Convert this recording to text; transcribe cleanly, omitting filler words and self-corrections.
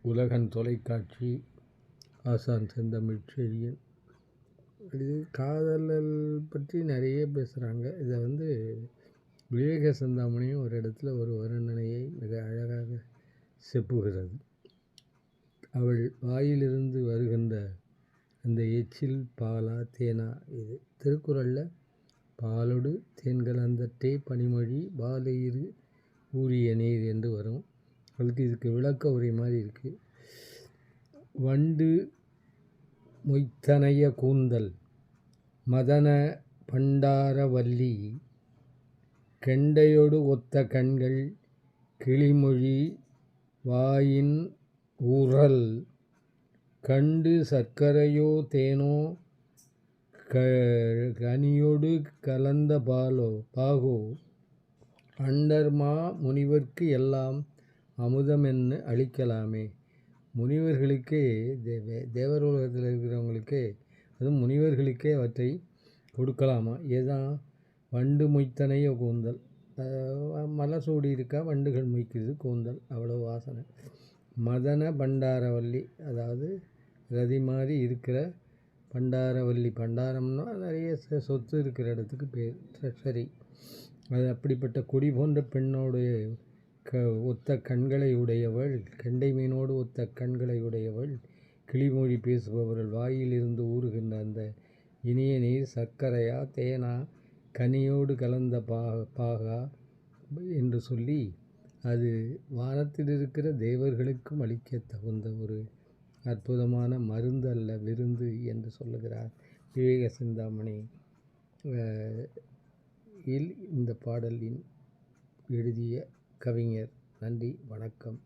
உலகன் தொலைக்காட்சி ஆசான் செந்தமிழ் செழியன். இது காதலல் பற்றி நிறைய பேசுகிறாங்க. இதை விவேக சிந்தாமணியும் ஒரு இடத்துல ஒரு வர்ணனையை மிக அழகாக செப்புகிறது. அவள் வாயிலிருந்து வருகின்ற அந்த எச்சில் பாலா தேனா, இது திருக்குறளில் பாலொடு தேன் கலந்தற்றே பனிமொழி பாலையிரு ஊறிய நீர் என்று வரும். இதுக்கு விளக்க உரை மாதிரி இருக்குது. வண்டு மொய்த்தனைய கூந்தல் மதன பண்டாரவல்லி கெண்டையொடு ஒத்த கண்கள் கிளிமொழி வாயின் ஊறல் கண்டு சர்க்கரையோ தேனோ கனியொடு கலந்த பாகோ அண்டர்மா முனிவர்க்கு எல்லாம் அமுதமென்னு அளிக்கலாமே. முனிவர்களுக்கே தேவர் உலகத்தில் இருக்கிறவங்களுக்கே அதுவும் முனிவர்களுக்கே அவற்றை கொடுக்கலாமா. ஏதான் வண்டு மொய்த்தனைய கூந்தல், மலசூடி இருக்கா, வண்டுகள் மொய்க்கிறது கூந்தல், அவ்வளோ வாசனை. மதன பண்டாரவல்லி, அதாவது ரதி மாதிரி இருக்கிற பண்டாரவல்லி. பண்டாரம்னா நிறைய சொத்து இருக்கிற இடத்துக்கு பேர், ட்ரெஷரி. அது அப்படிப்பட்ட கொடி போன்ற பெண்ணோடைய ஒத்த கண்களை உடையவள், கெண்டை மீனோடு ஒத்த கண்களை உடையவள், கிளிமொழி பேசுபவர்கள் வாயிலிருந்து ஊறுகின்ற அந்த இனிய நீர் சர்க்கரையா தேனா கனியோடு கலந்த பாகா என்று சொல்லி அது வானத்தில் இருக்கிற தேவர்களுக்கும் அளிக்க தகுந்த ஒரு அற்புதமான மருந்து அல்ல, விருந்து என்று சொல்லுகிறார் விவேக சிந்தாமணி இந்த பாடலின் எழுதிய கவிஞர். நன்றி, வணக்கம்.